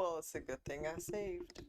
Well, it's a good thing I saved.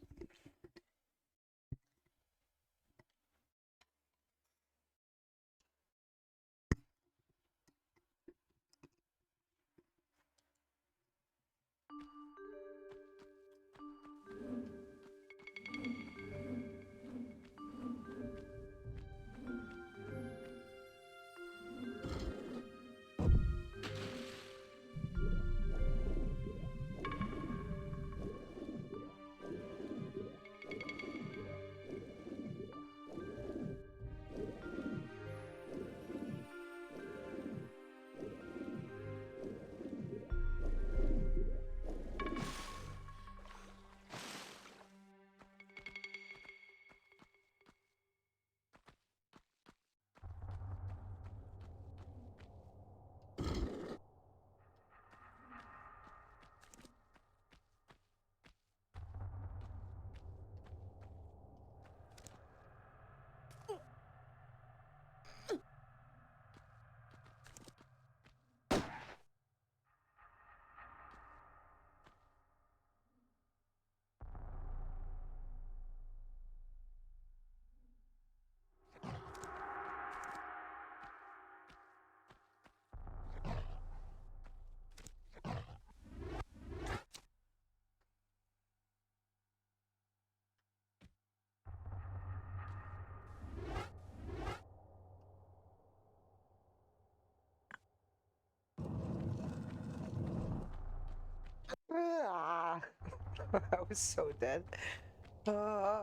Ah, I was so dead. Ah.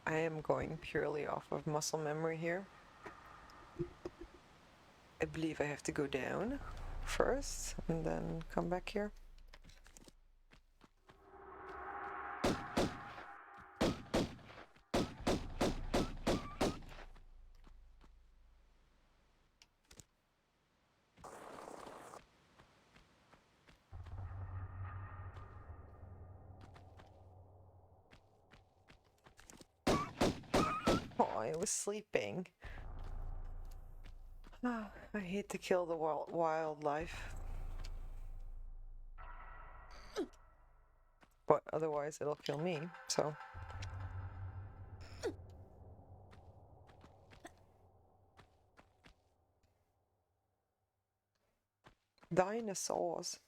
I am going purely off of muscle memory here. I believe I have to go down first and then come back here. Oh, I was sleeping. Ah, I hate to kill the wildlife. But otherwise it'll kill me, so. Dinosaurs.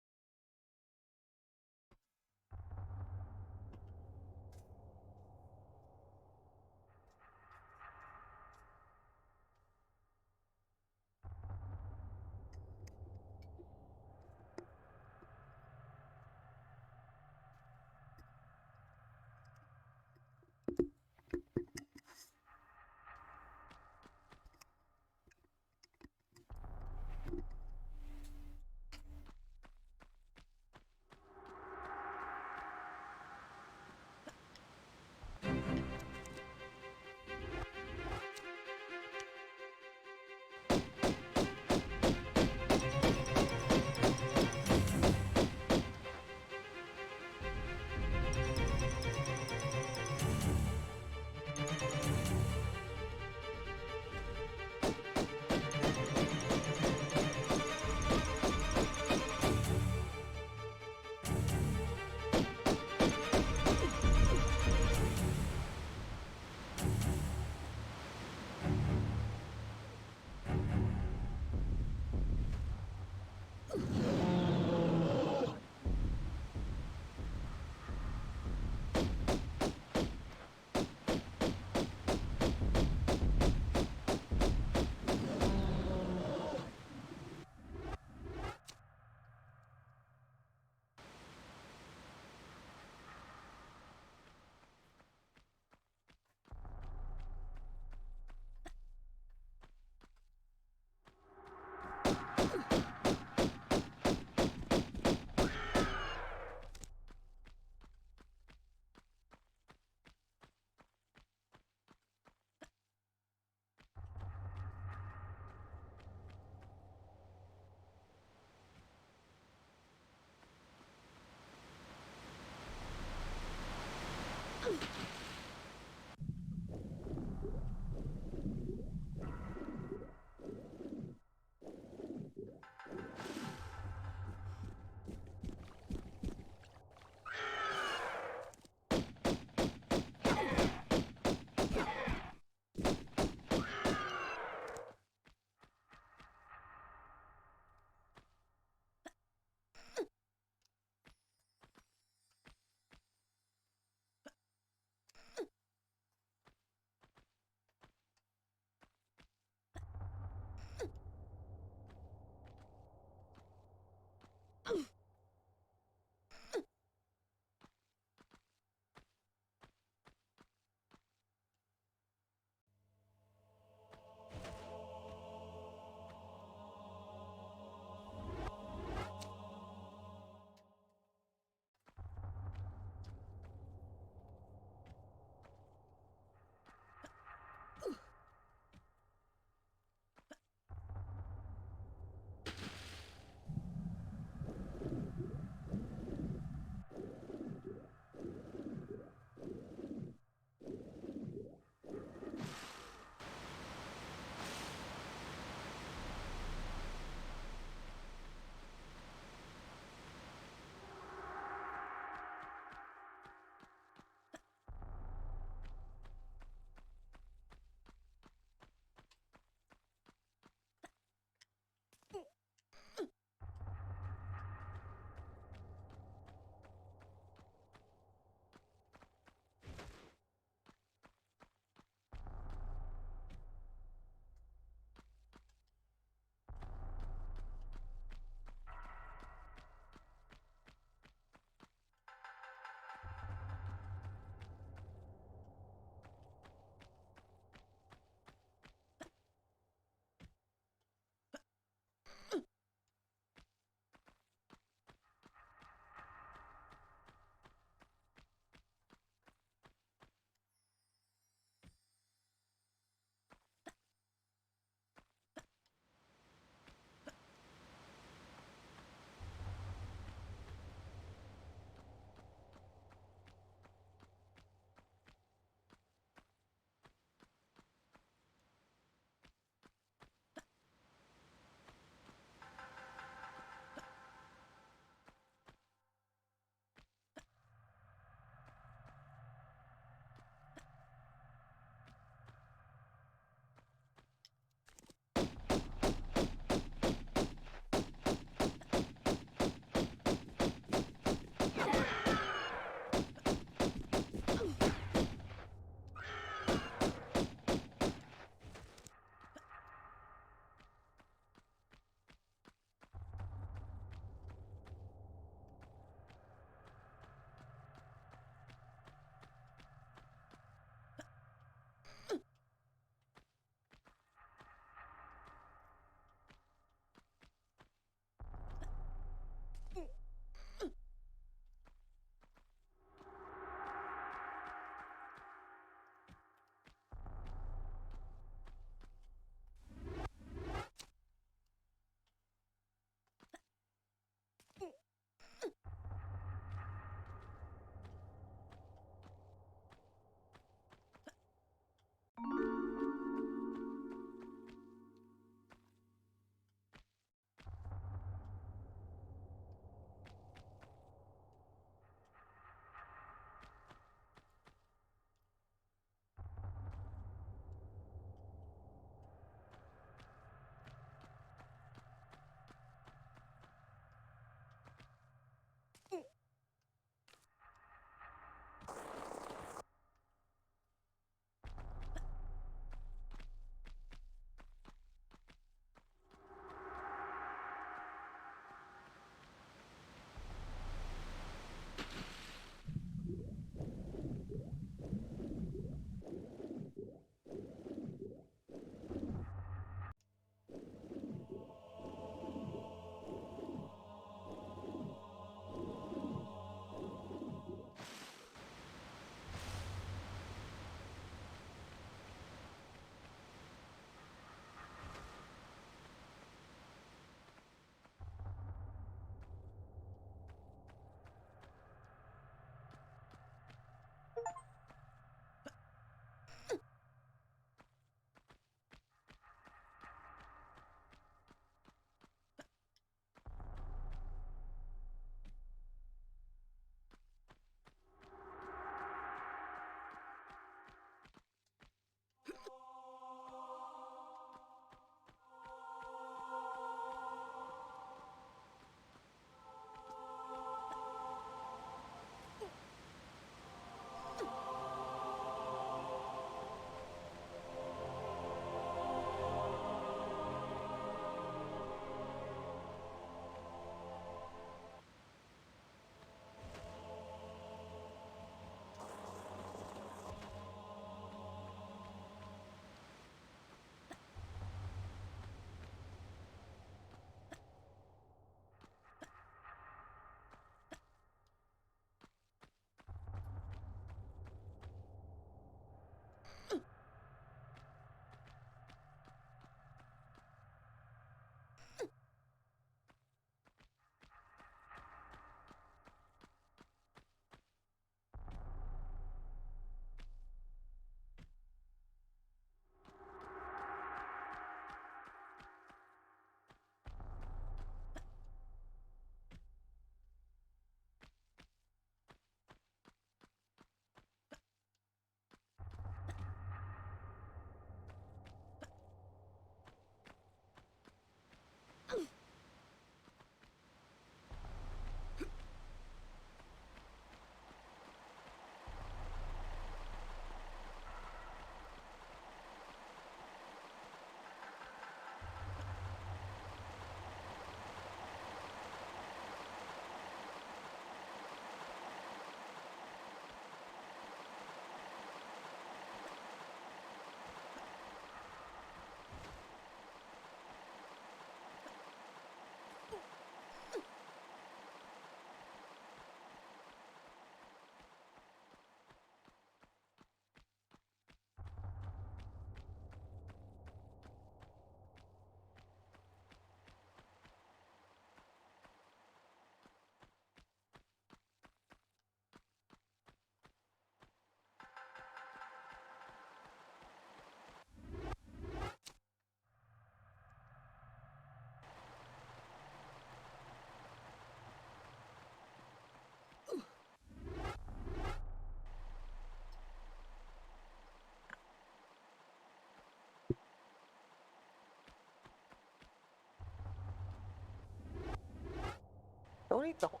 bonito.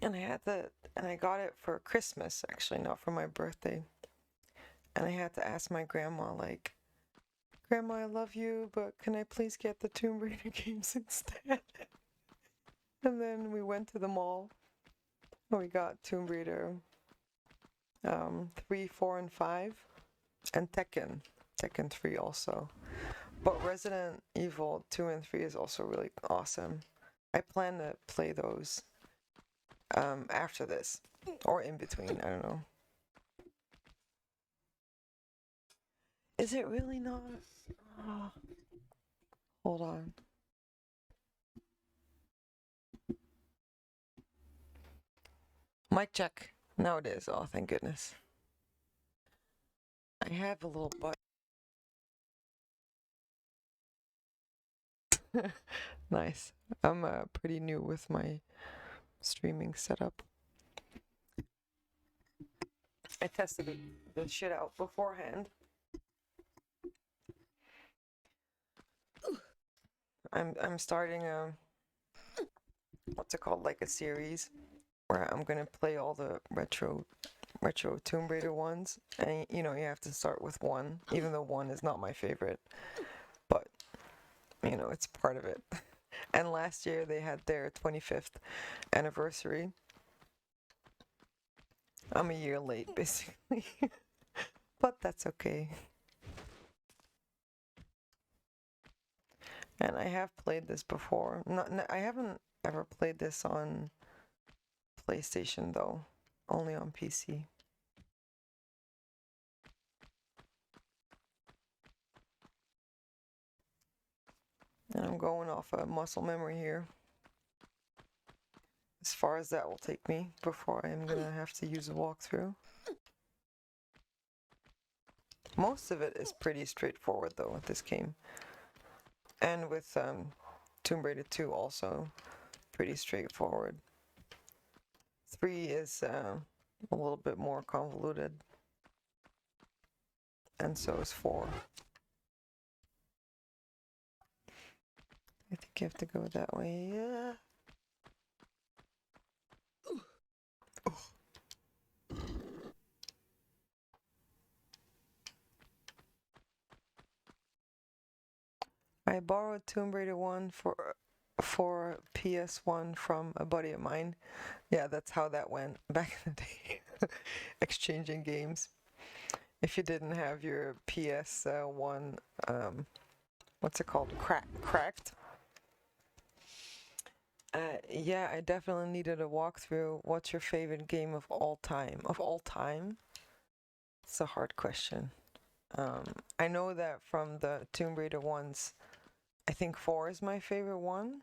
And I got it for Christmas, actually, not for my birthday. And I had to ask my grandma, like, Grandma, I love you, but can I please get the Tomb Raider games instead? And then we went to the mall and we got Tomb Raider 3, 4, and 5, and Tekken 3 also. But Resident Evil 2 and 3 is also really awesome. I plan to play those after this, or in between, I don't know. Is it really not? Oh, hold on. Mic check. Now it is. Oh, thank goodness. I have a little butt. Nice. I'm pretty new with my streaming setup. I tested the shit out beforehand. I'm starting a what's it called, like a series where I'm gonna play all the retro Tomb Raider ones, and you know you have to start with one, even though one is not my favorite, but you know it's part of it. And last year they had their 25th anniversary. I'm a year late, basically, but that's okay. And I have played this before. I haven't ever played this on PlayStation though, only on PC. And I'm going off a muscle memory here. As far as that will take me before I'm gonna have to use a walkthrough. Most of it is pretty straightforward though with this game. And with Tomb Raider 2 also pretty straightforward. 3 is a little bit more convoluted. And so is 4. I think you have to go that way. Yeah. I borrowed Tomb Raider 1 for PS1 from a buddy of mine. Yeah, that's how that went back in the day. Exchanging games. If you didn't have your PS1, what's it called? Cracked. Yeah, I definitely needed a walkthrough. What's your favorite game of all time? Of all time? It's a hard question. I know that from the Tomb Raider ones, I think 4 is my favorite one.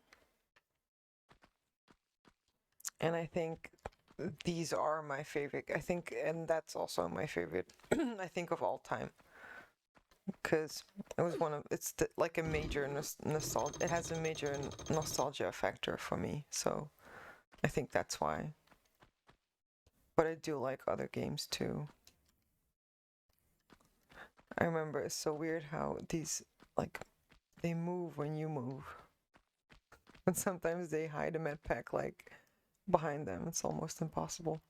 And I think these are my favorite. I think, and that's also my favorite, I think, of all time. Because it was it's like a major nostalgia. It has a major nostalgia factor for me. So I think that's why. But I do like other games too. I remember it's so weird how these, like, they move when you move. And sometimes they hide a med pack, like, behind them. It's almost impossible.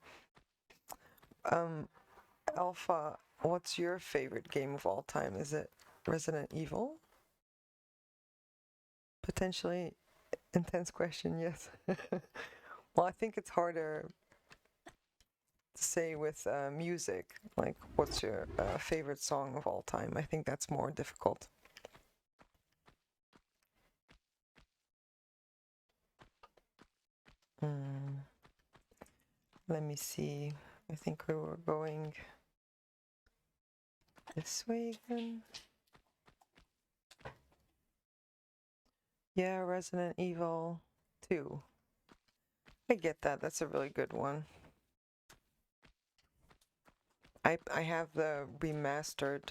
Alpha, what's your favorite game of all time? Is it Resident Evil? Potentially intense question, yes. Well, I think it's harder to say with music. Like, what's your favorite song of all time? I think that's more difficult. Let me see. I think we were going this way again. Yeah, Resident Evil 2. I get that. That's a really good one. I have the remastered.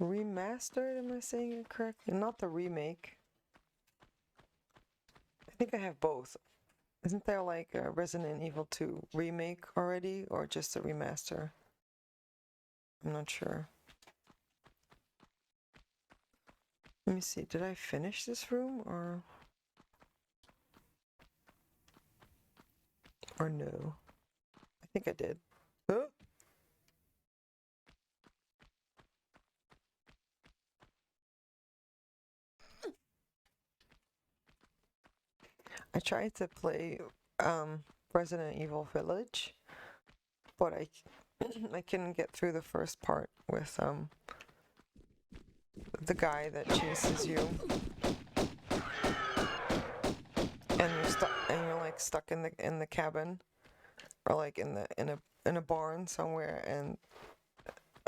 Remastered? Am I saying it correctly? Not the remake. I think I have both. Isn't there like a Resident Evil 2 remake already, or just a remaster? I'm not sure. Let me see. Did I finish this room or? Or no? I think I did. Huh? I tried to play Resident Evil Village, but I couldn't get through the first part with the guy that chases you, and you're like stuck in the cabin, or like in a barn somewhere, and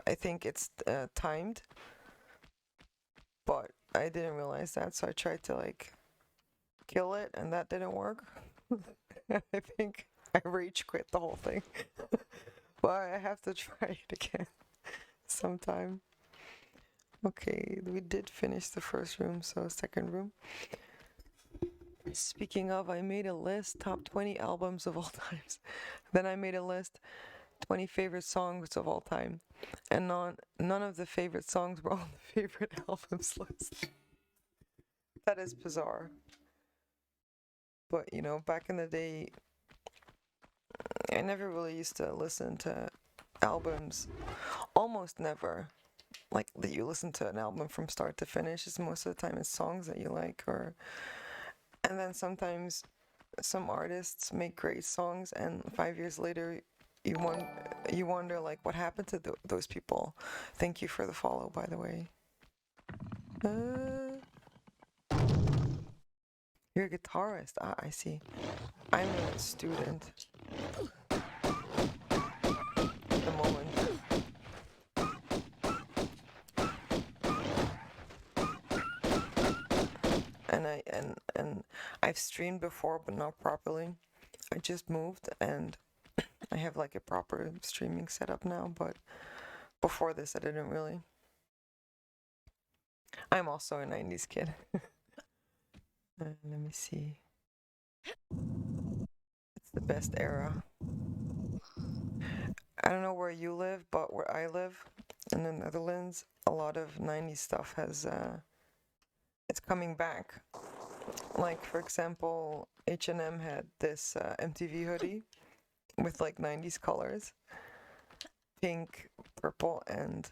I think it's timed, but I didn't realize that, so I tried to like kill it, and that didn't work. I think I rage quit the whole thing. But I have to try it again sometime. Okay, we did finish the first room, so second room. Speaking of, I made a list, top 20 albums of all times. Then I made a list, 20 favorite songs of all time. And none of the favorite songs were on the favorite albums list. That is bizarre. But, you know, back in the day, I never really used to listen to albums. Almost never. Like, that you listen to an album from start to finish. It's most of the time it's songs that you like, or... And then sometimes some artists make great songs, and 5 years later, you wonder like what happened to those people. Thank you for the follow, by the way. You're a guitarist. Ah, I see. I'm a student at the moment. And I've streamed before, but not properly. I just moved, and I have like a proper streaming setup now, but before this I didn't really. I'm also a 90s kid. Let me see. It's the best era. I don't know where you live, but where I live in the Netherlands, a lot of 90s stuff has it's coming back. Like, for example, H&M had this MTV hoodie with like 90s colors. Pink, purple, and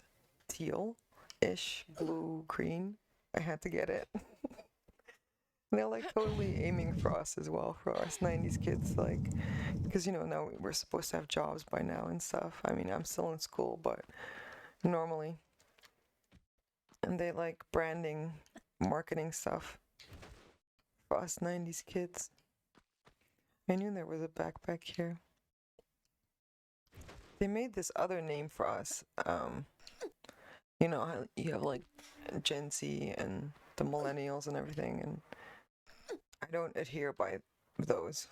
teal-ish, blue, green. I had to get it. They're like totally aiming for us as well, for us 90s kids, like, because you know, now we're supposed to have jobs by now and stuff. I mean, I'm still in school, but normally. And they like branding, marketing stuff for us 90s kids. I knew there was a backpack here. They made this other name for us. You know, how you have like Gen Z and the millennials and everything, and I don't adhere by those.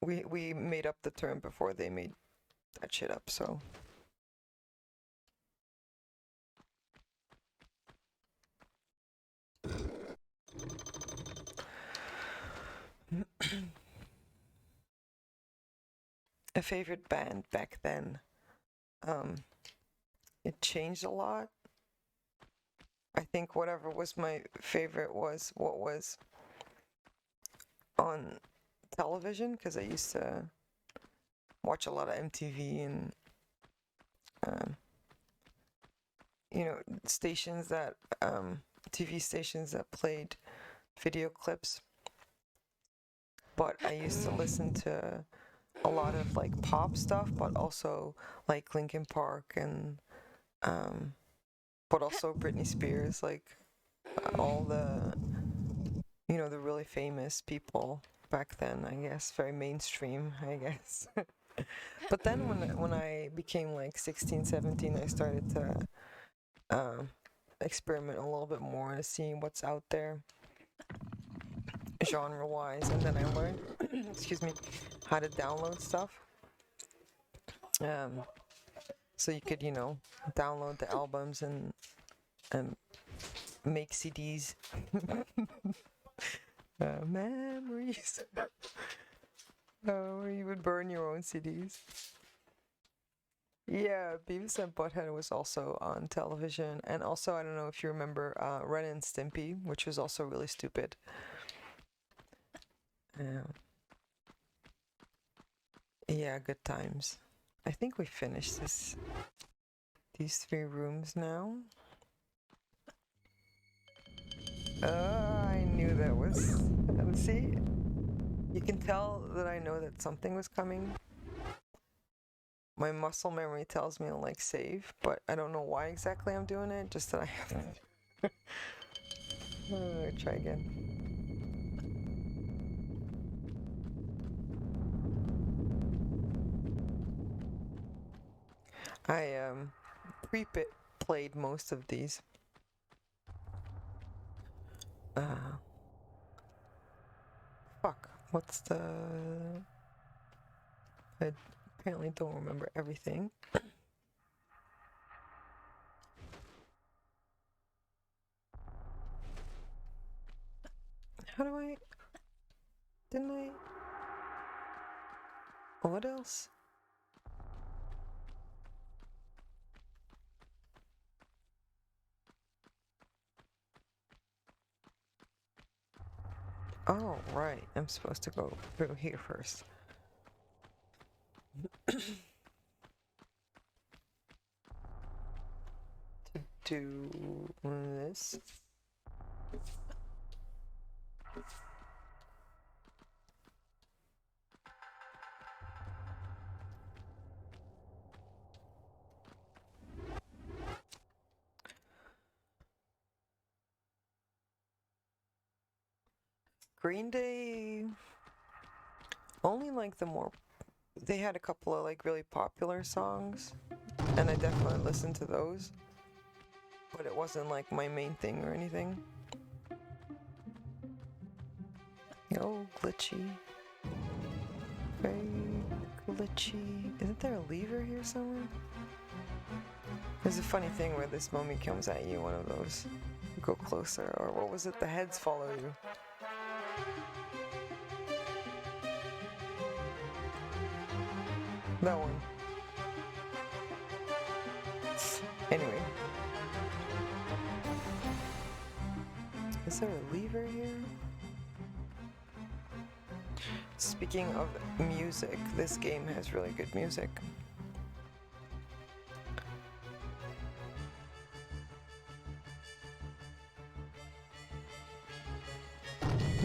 We made up the term before they made that shit up, so. A favorite band back then. It changed a lot. I think whatever was my favorite was what was on television, because I used to watch a lot of MTV and you know, stations that TV stations that played video clips. But I used to listen to a lot of like pop stuff, but also like Linkin Park and but also Britney Spears, like all the, you know, the really famous people back then, I guess, very mainstream, I guess. But then when I became like 16, 17, I started to experiment a little bit more to see what's out there genre-wise, and then I learned, excuse me, how to download stuff. So you could, you know, download the albums and make CDs. Memories. Oh, you would burn your own CDs. Yeah, Beavis and Butthead was also on television, and also I don't know if you remember Ren and Stimpy, which was also really stupid. Yeah, good times. I think we finished these 3 rooms now. I knew that was... See? You can tell that I know that something was coming. My muscle memory tells me to like save, but I don't know why exactly I'm doing it, just that I have to. Try again. I pre-played most of these. Fuck. What's the... I apparently don't remember everything. How do I... Didn't I... What else? Oh, right. I'm supposed to go through here first. To do this. Green Day, only like the more, they had a couple of like really popular songs, and I definitely listened to those, but it wasn't like my main thing or anything. Oh, glitchy. Very glitchy. Isn't there a lever here somewhere? There's a funny thing where this mummy comes at you, one of those. You go closer, or what was it? The heads follow you. That one. Anyway. Is there a lever here? Speaking of music, this game has really good music.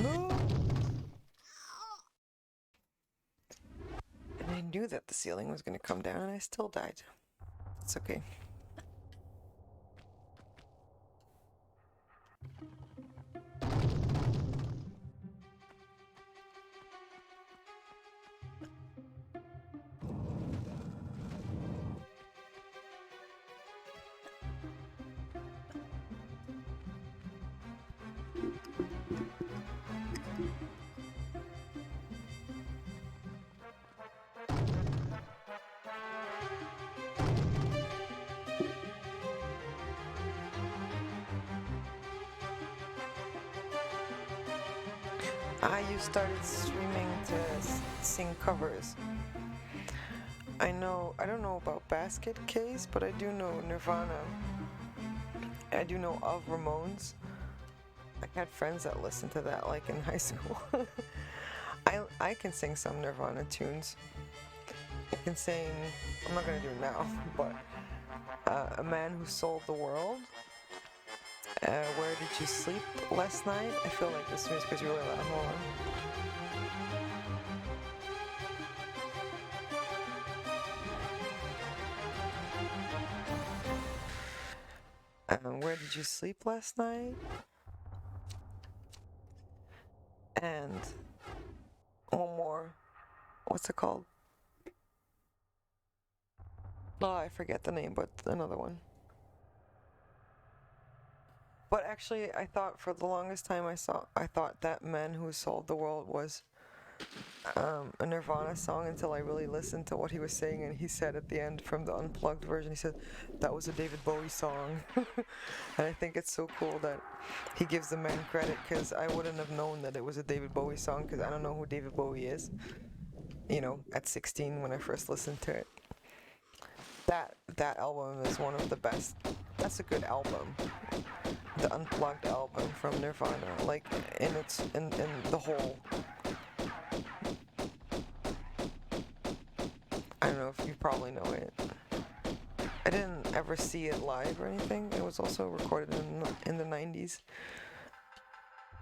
No! And I knew that the ceiling was going to come down and I still died. It's okay. You started streaming to sing covers. I don't know about Basket Case, but I do know Nirvana. I do know of Ramones. I had friends that listened to that like in high school. I can sing some Nirvana tunes. I can sing, I'm not gonna do it now, but A Man Who Sold the World. Where Did You Sleep Last Night? I feel like this music is really loud. Hold on. Where Did You Sleep Last Night? And one more. What's it called? Oh, I forget the name, but another one. But actually, I thought for the longest time I thought that Man Who Sold the World was a Nirvana song until I really listened to what he was saying, and he said at the end from the unplugged version, he said that was a David Bowie song. And I think it's so cool that he gives the man credit, because I wouldn't have known that it was a David Bowie song, because I don't know who David Bowie is, you know, at 16 when I first listened to it. That album is one of the best. That's a good album. The unplugged album from Nirvana, like in the whole. don't know if you probably know it. I didn't ever see it live or anything. It was also recorded in the 90s,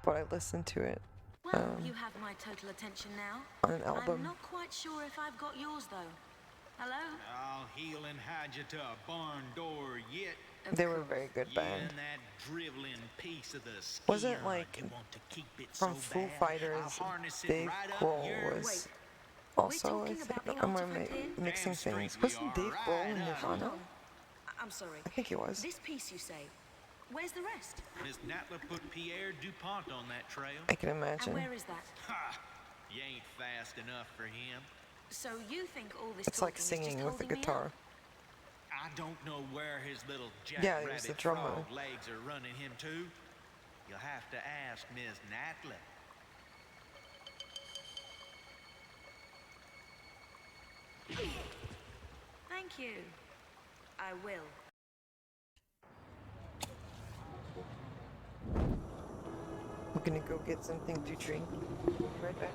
but I listened to it Well, you have my total attention now. on an album. I'm not quite sure if I've got yours though. Hello? I'll heel and hide you to a barn door yet. They were a very good band. And that driveling piece of the skier, Wasn't like you want to keep it from so Foo bad, Fighters, I'll harness it Dave right up Grohl your- was Wait, also, I talking think, about the am I artifact here? mixing Damn straight things? we Wasn't are, Dave Grohl in right up. Hold Nirvana? on. I'm sorry. I think he was. This piece you say, where's the rest? Miss Natla put Pierre DuPont on that trail. I can And imagine. where is that? Ha! You ain't fast enough for him. So you think all this It's like talking is just singing with the holding me up? guitar. I don't know where his little Yeah, he was the jackrabbit drummer. frog legs are running him to. You'll have to ask Miss Natla. Thank you. I will. I'm gonna go get something to drink. Be right back.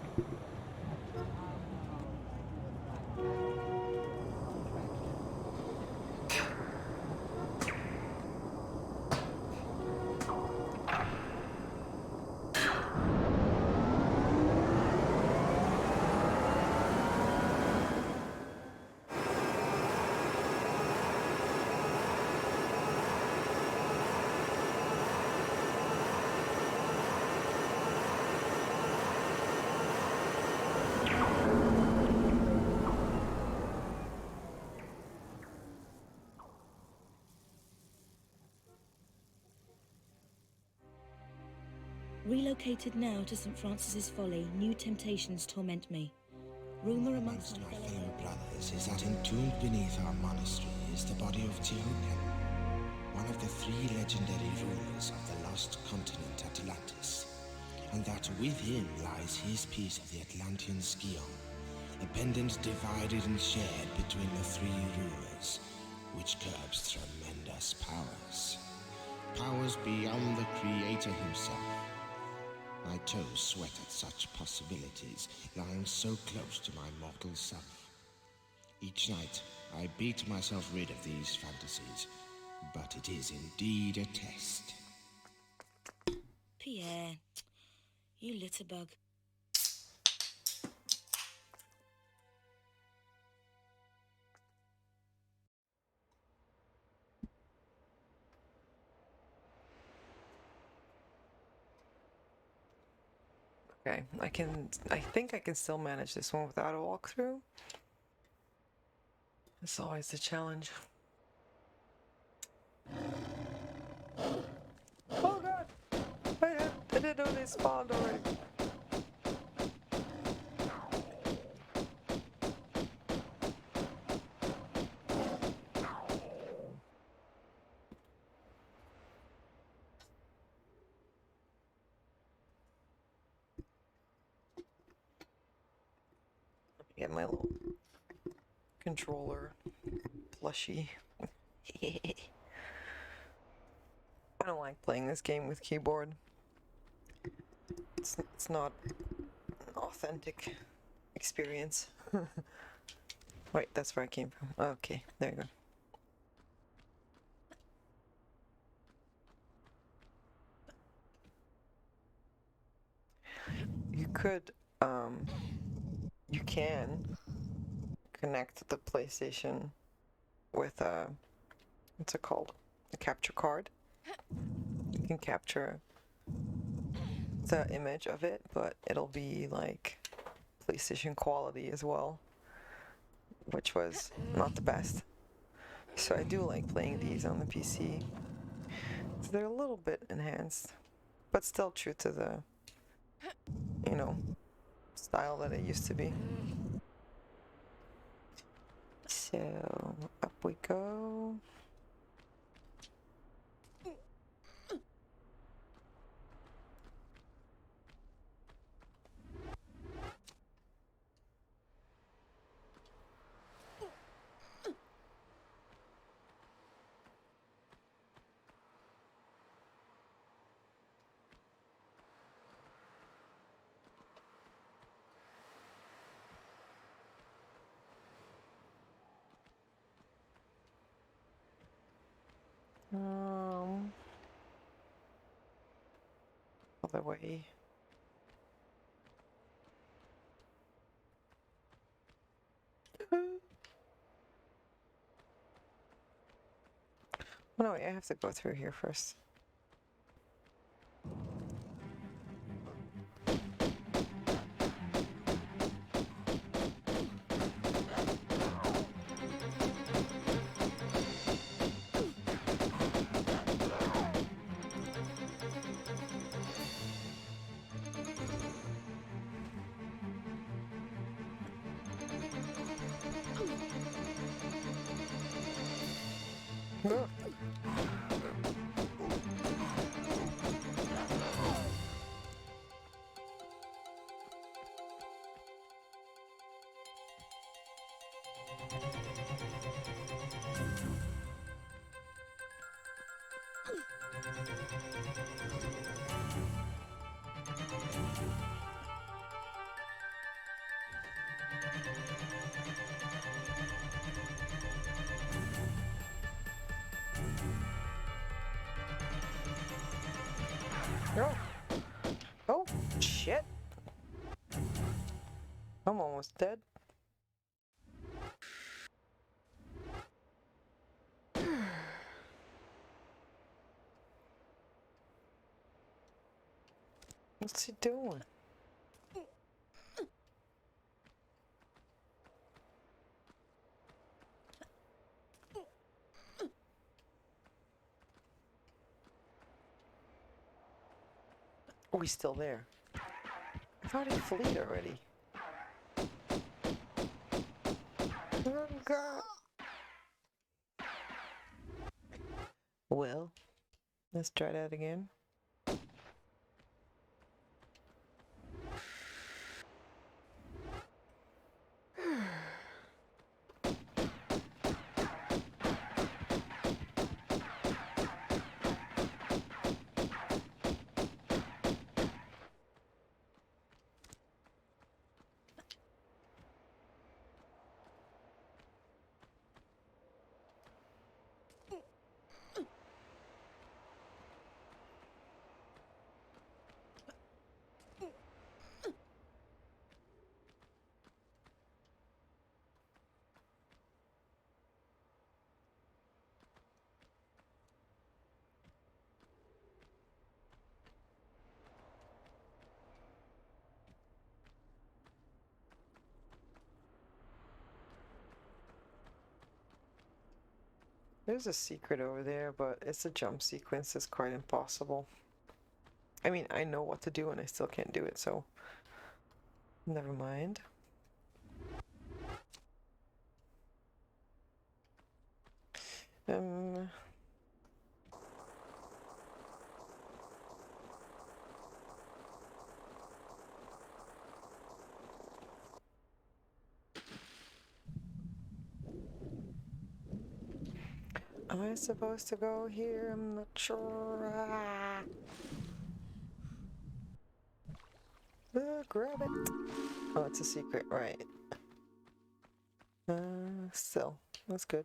Relocated now to St. Francis's Folly, new temptations torment me. Rumour amongst Amongst my fellow brothers is that entombed beneath our monastery is the body of Teoden, one of the three legendary rulers of the lost continent Atlantis, and that with him lies his piece of the Atlantean Skion, a pendant divided and shared between the three rulers, which curbs tremendous powers. Powers beyond the Creator himself. My toes sweat at such possibilities, lying so close to my mortal self. Each night, I beat myself rid of these fantasies, but it is indeed a test. Pierre, you litterbug. Okay, I think I can still manage this one without a walkthrough. It's always the challenge. Oh god! I didn't know they spawned already. Get my little controller plushie. I don't like playing this game with keyboard. It's not an authentic experience. Wait, that's where I came from. Okay, there you go. You could, you can connect the PlayStation with a, what's it called? A capture card. You can capture the image of it, but it'll be like PlayStation quality as well, which was not the best. So I do like playing these on the PC. So they're a little bit enhanced, but still true to the, you know, style that it used to be. So up we go. other way. Oh no, wait, I have to go through here first. Ugh. Oh. Oh, shit. I'm almost dead. What's he doing? Oh, he's still there. I thought he fled already. Oh, God. Well, let's try that again. There's a secret over there, but it's a jump sequence that's quite impossible. I mean, I know what to do and I still can't do it, so never mind. Um, am I supposed to go here? I'm not sure. Grab it. Oh, it's a secret, right. Still, that's good.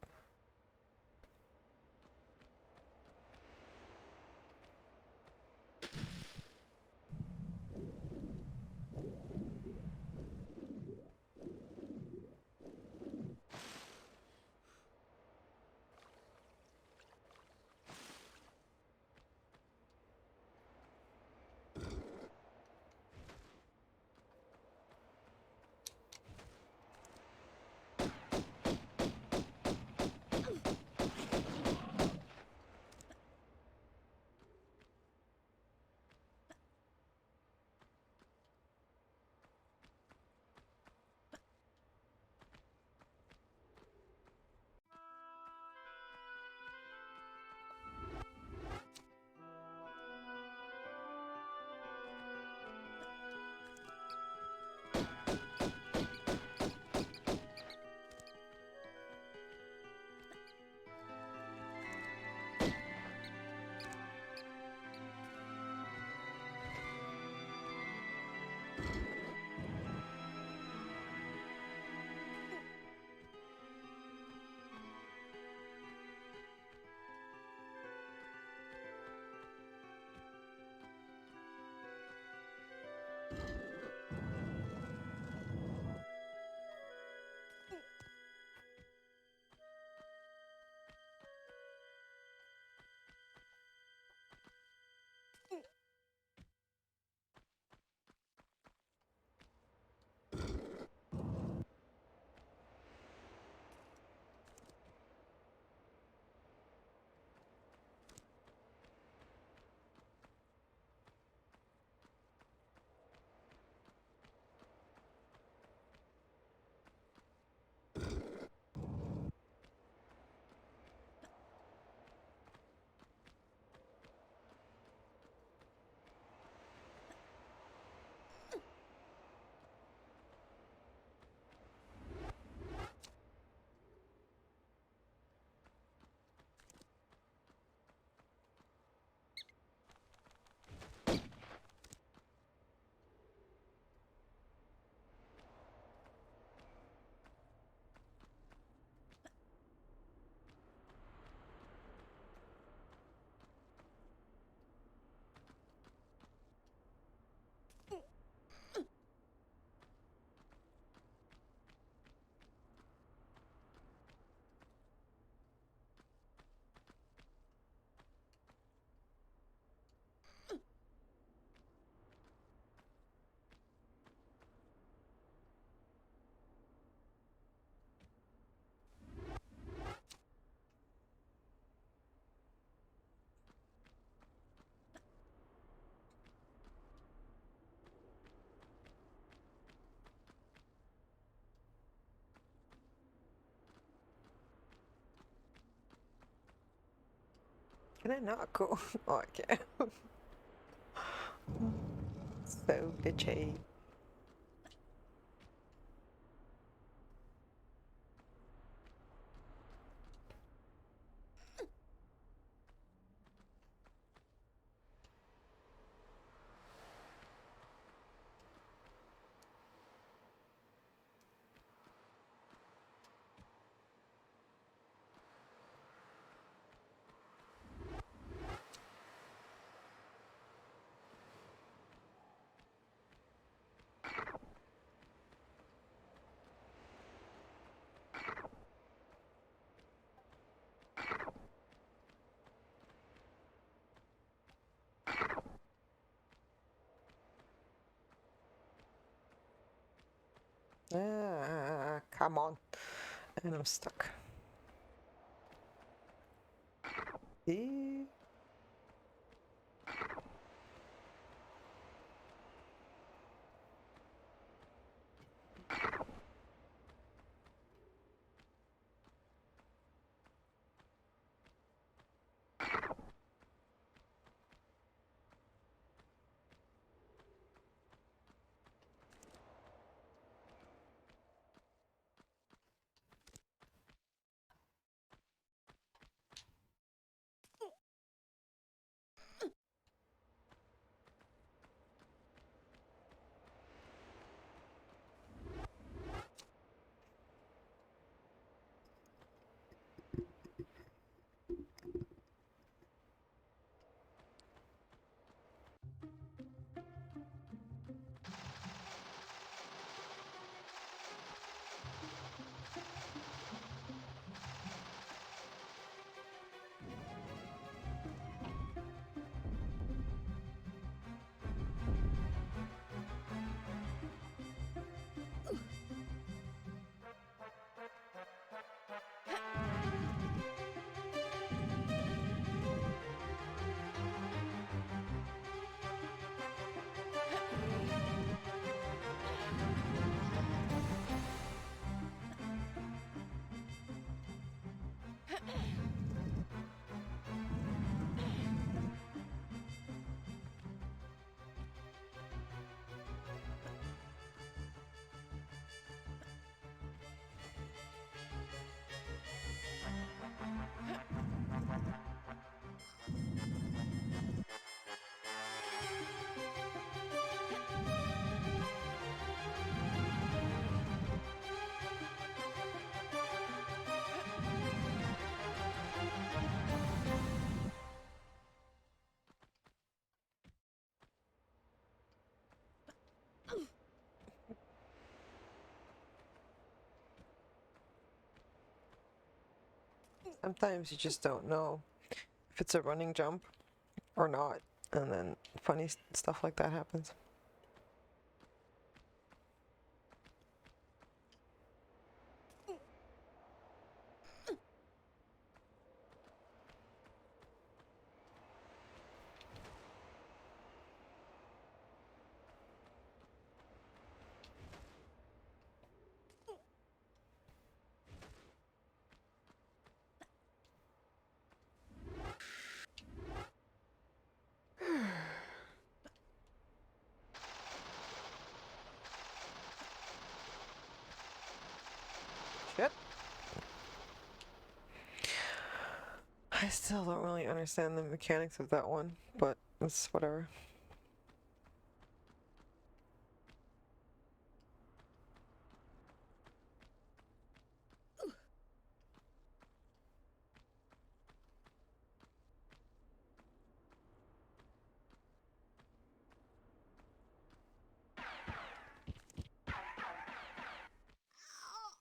Can I not go? Oh, I can. So itchy. Come on. And I'm stuck. Eh. Sometimes you just don't know if it's a running jump or not, and then funny stuff like that happens. Shit. I still don't really understand the mechanics of that one, but it's whatever.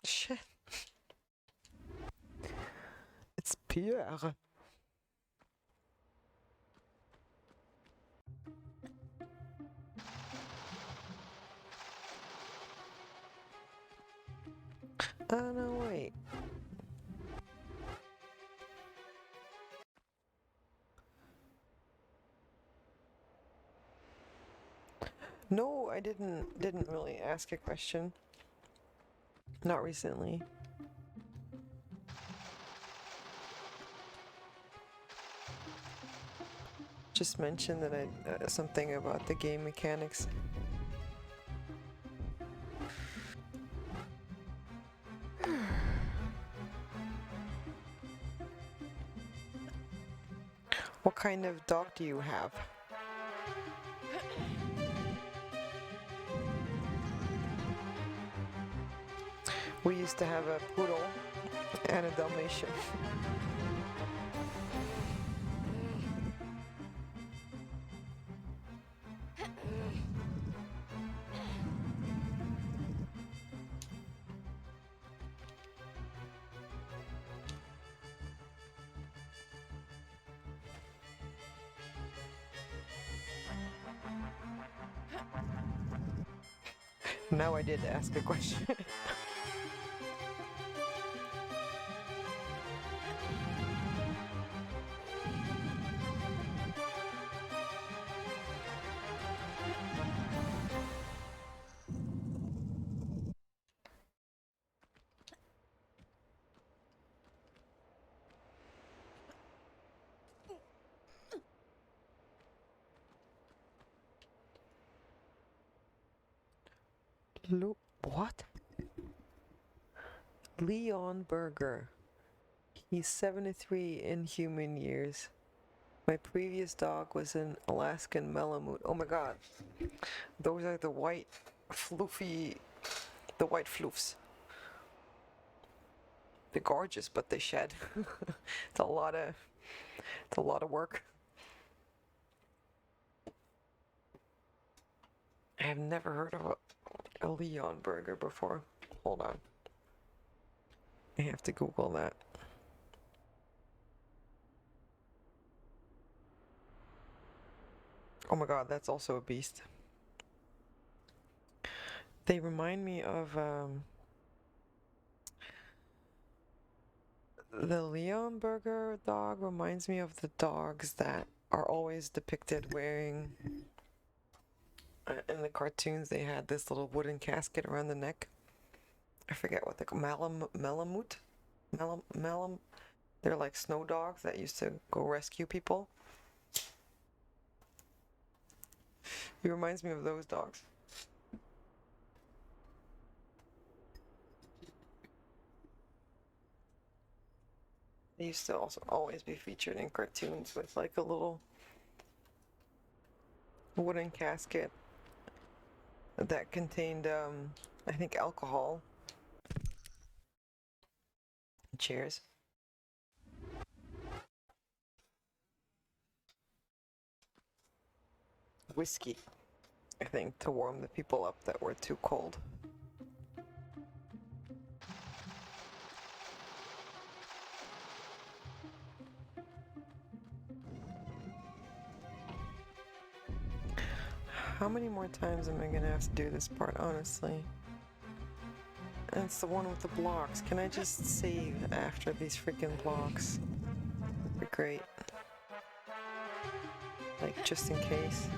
Shit. It's Pierre. Oh, no, wait. No, I didn't really ask a question. Not recently. just mention that something about the game mechanics. What kind of dog do you have? We used to have a poodle and a Dalmatian. Now I did ask a question. What? Leon Berger. He's 73 in human years. My previous dog was an Alaskan Malamute. Oh my god. Those are the white floofy, the white floofs. They're gorgeous, but they shed. It's a lot of work. I have never heard of a Leon Burger before. Hold on. I have to Google that. Oh my god, that's also a beast. They remind me of the Leon Burger dog reminds me of the dogs that are always depicted wearing in the cartoons. They had this little wooden casket around the neck. I forget what they call Malamute. They're like snow dogs that used to go rescue people. He reminds me of those dogs. They used to also always be featured in cartoons with like a little wooden casket that contained, I think, alcohol. Cheers. Whiskey, I think, to warm the people up that were too cold. How many more times am I gonna have to do this part, honestly? And it's the one with the blocks. Can I just save after these freaking blocks? That'd be great. Like, just in case.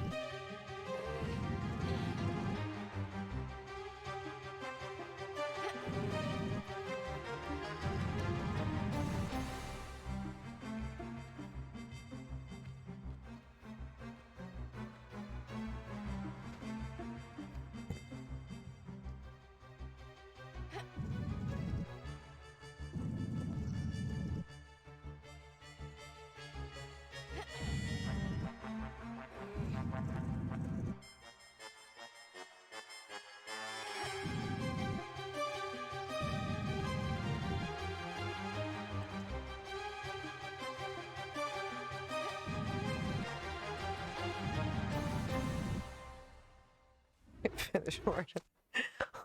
Finish right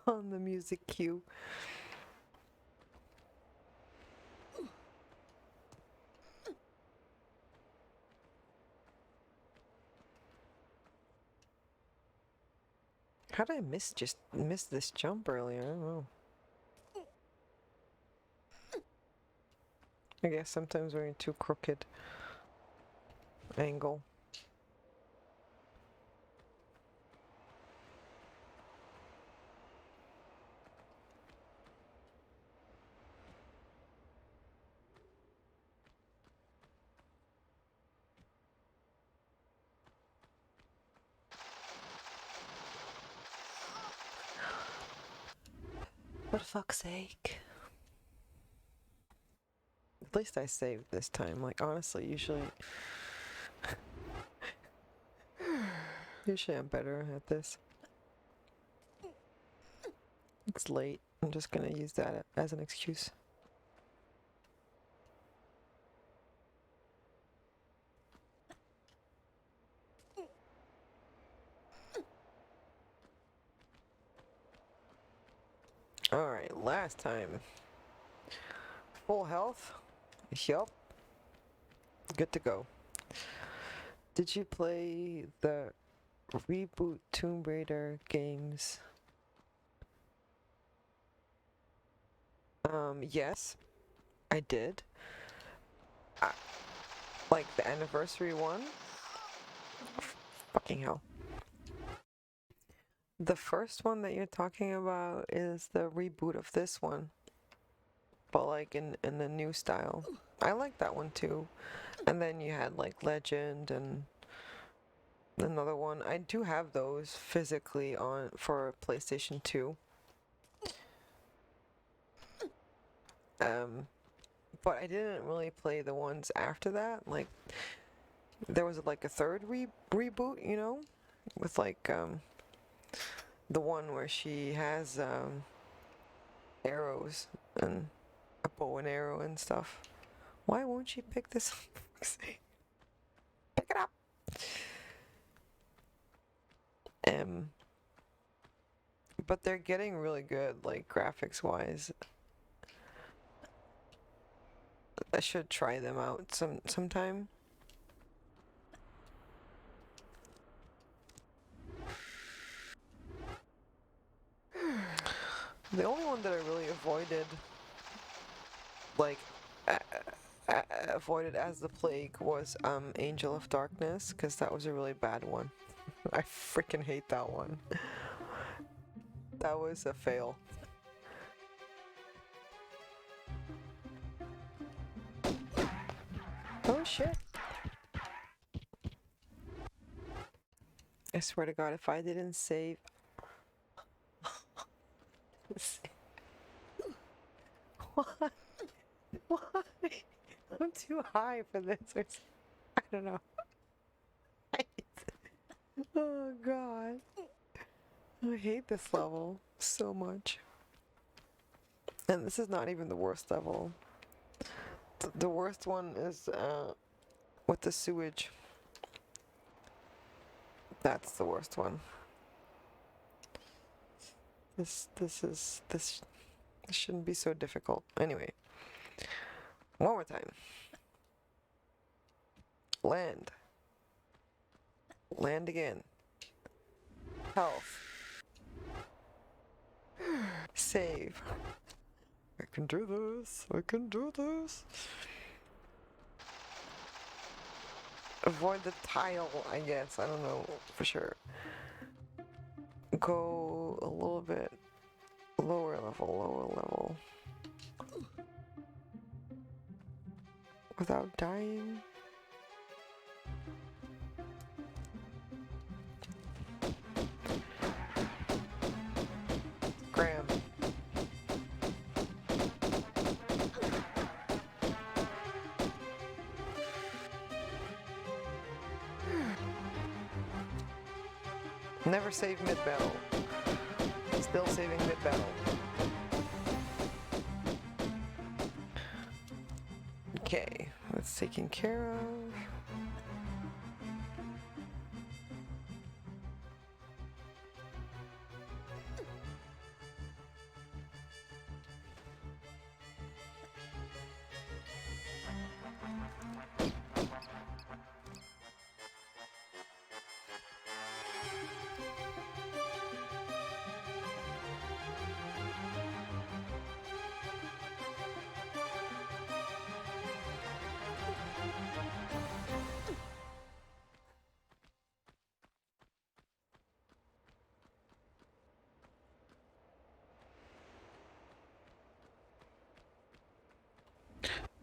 on the music cue. How did I miss this jump earlier? I don't know. I guess sometimes we're in too crooked angle. For fuck's sake. At least I saved this time. Like, honestly, usually I'm better at this. It's late. I'm just gonna use that as an excuse. Alright, last time. Full health. Yup. Good to go. Did you play the reboot Tomb Raider games? Yes, I did. Like the anniversary one? Fucking hell. The first one that you're talking about is the reboot of this one. But like in the new style. I like that one too. And then you had like Legend and another one. I do have those physically on for PlayStation 2. But I didn't really play the ones after that. Like there was like a third reboot, you know, with like the one where she has arrows and a bow and arrow and stuff. Why won't she pick this up? Pick it up. But they're getting really good, like graphics wise. I should try them out sometime. The only one that I really avoided, like, avoided as the plague was Angel of Darkness, because that was a really bad one. I freaking hate that one. That was a fail. Oh shit. I swear to God, if I didn't save... Why? Why? I'm too high for this. I don't know. Oh God. I hate this level so much. And this is not even the worst level. The worst one is with the sewage. That's the worst one. This shouldn't be so difficult. Anyway. One more time. Land. Land again. Health. Save. I can do this. I can do this. Avoid the tile, I guess. I don't know for sure. Go a little bit lower level. Without dying. Graham. Never save mid-battle. Still saving mid-battle. Okay, that's taken care of.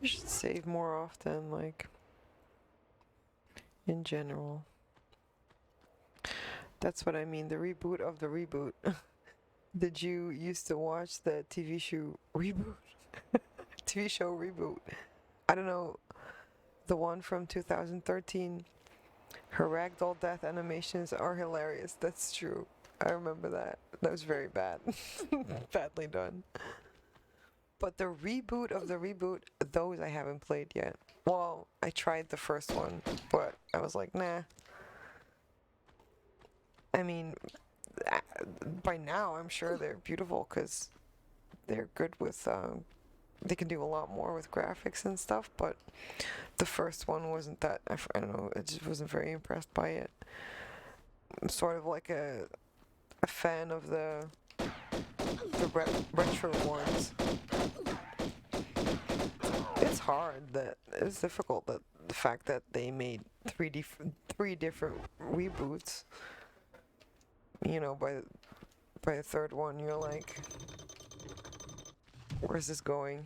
You should save more often, like, in general. That's what I mean, the reboot of the reboot. Did you used to watch the TV show reboot? TV show reboot. I don't know, the one from 2013. Her ragdoll death animations are hilarious. That's true. I remember that. That was very bad. Badly done. But the reboot of the reboot, those I haven't played yet. Well, I tried the first one, but I was like, nah. I mean, by now I'm sure they're beautiful because they're good with, they can do a lot more with graphics and stuff, but the first one wasn't that, I don't know, I just wasn't very impressed by it. I'm sort of like a fan of the retro ones. It's hard, that it's difficult, that the fact that they made three different reboots. You know, by the third one, you're like, where's this going?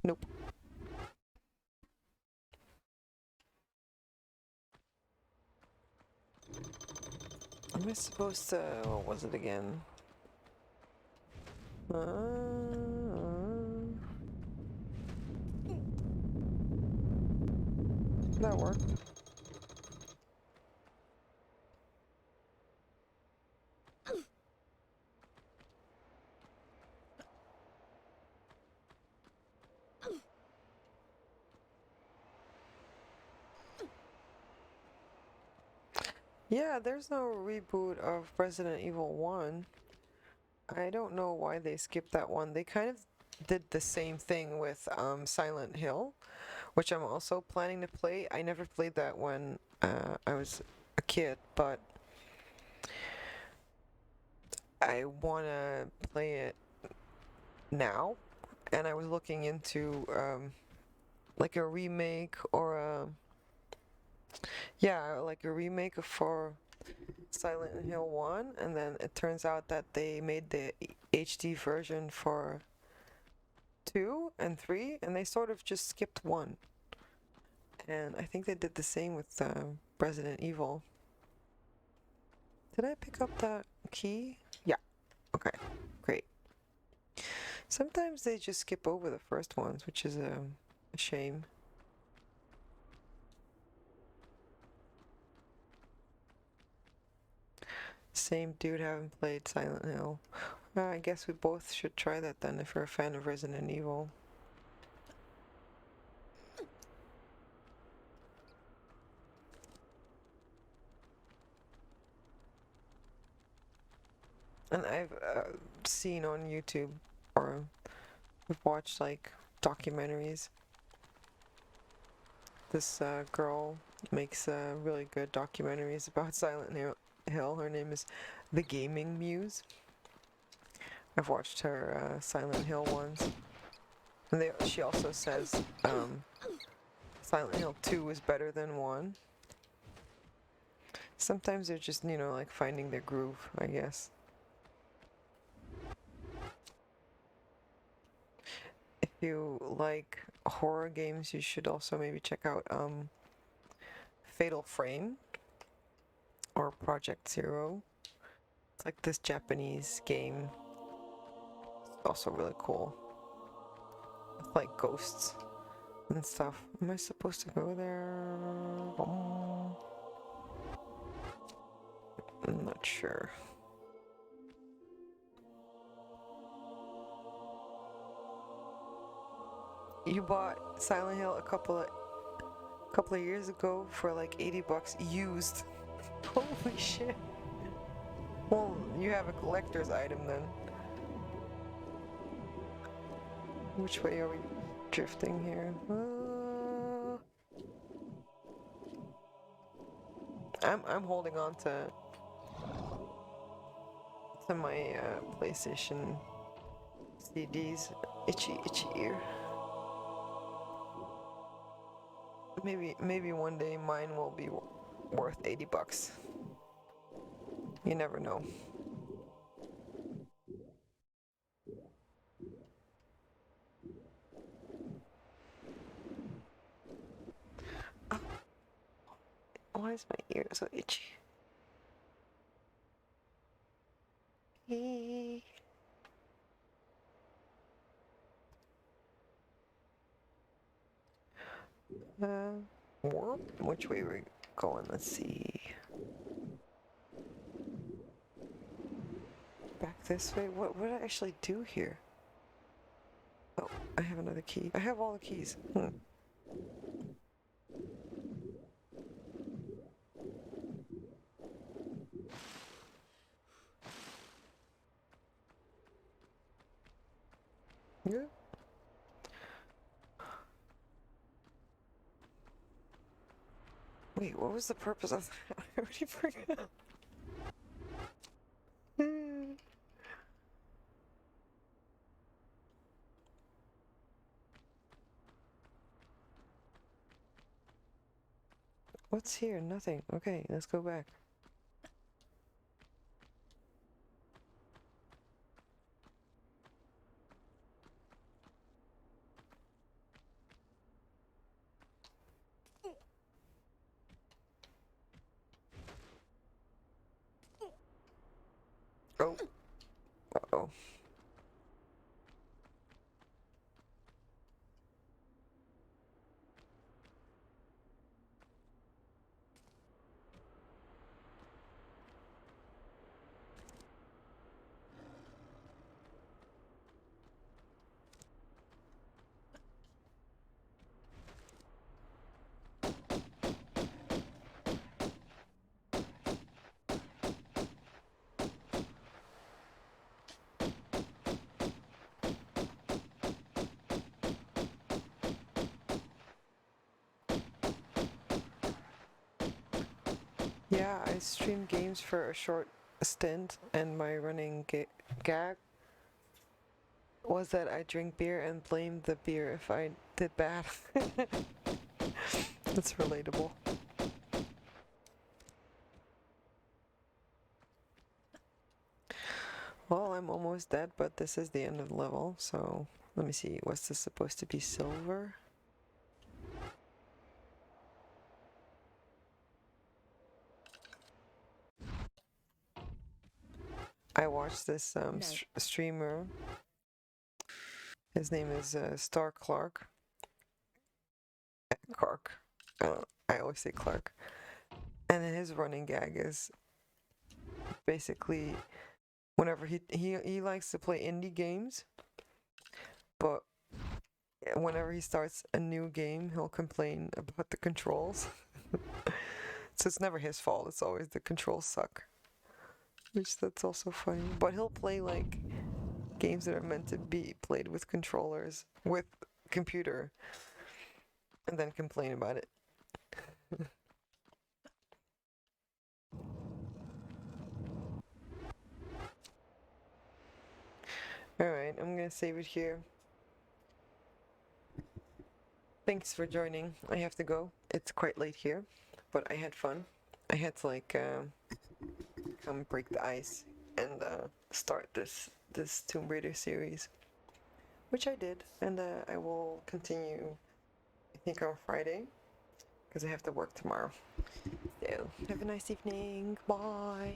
Nope. Am I supposed to? What was it again? That worked. Yeah, there's no reboot of Resident Evil 1. I don't know why they skipped that one. They kind of did the same thing with Silent Hill, which I'm also planning to play. I never played that when I was a kid, but I want to play it now. And I was looking into like a remake or like a remake for Silent Hill 1, and then it turns out that they made the HD version for 2 and 3, and they sort of just skipped 1. And I think they did the same with Resident Evil. Did I pick up that key? Yeah. Okay, great. Sometimes they just skip over the first ones, which is a shame. Same dude, haven't played Silent Hill. I guess we both should try that then if we're a fan of Resident Evil. And I've seen on YouTube, or we've watched like documentaries. This girl makes really good documentaries about Silent Hill. Her name is The Gaming Muse. I've watched her Silent Hill ones. And she also says Silent Hill 2 is better than 1. Sometimes they're just, you know, like finding their groove, I guess. If you like horror games, you should also maybe check out Fatal Frame or Project Zero. It's like this Japanese game. It's also really cool. With like ghosts and stuff. Am I supposed to go there? I'm not sure. You bought Silent Hill a couple of years ago for like $80 used. Holy shit. Well, you have a collector's item then. Which way are we drifting here? I'm holding on to my PlayStation CDs. Itchy ear. Maybe one day mine will be worth $80. You never know. Why is my ear so itchy? Eee. Warp? Which way we're going? Let's see. Back this way? What did I actually do here? Oh, I have another key. I have all the keys. Yeah. Wait, what was the purpose of that? I already forgot. What's here? Nothing. Okay, let's go back. Oh. Uh-oh. Yeah, I stream games for a short stint, and my running gag was that I drink beer and blame the beer if I did bad. That's relatable. Well, I'm almost dead, but this is the end of the level, so let me see. What's this supposed to be? Silver? I watched this No. streamer. His name is Star Clark. Clark. I always say Clark. And his running gag is basically whenever he likes to play indie games, but whenever he starts a new game, he'll complain about the controls. So it's never his fault. It's always the controls suck. Which that's also funny. But he'll play like games that are meant to be played with controllers, with computer, and then complain about it. Alright, I'm gonna save it here. Thanks for joining. I have to go. It's quite late here, but I had fun. I had to like come break the ice and start this Tomb Raider series, which I did, and I will continue. I think on Friday, because I have to work tomorrow. So have a nice evening. Bye.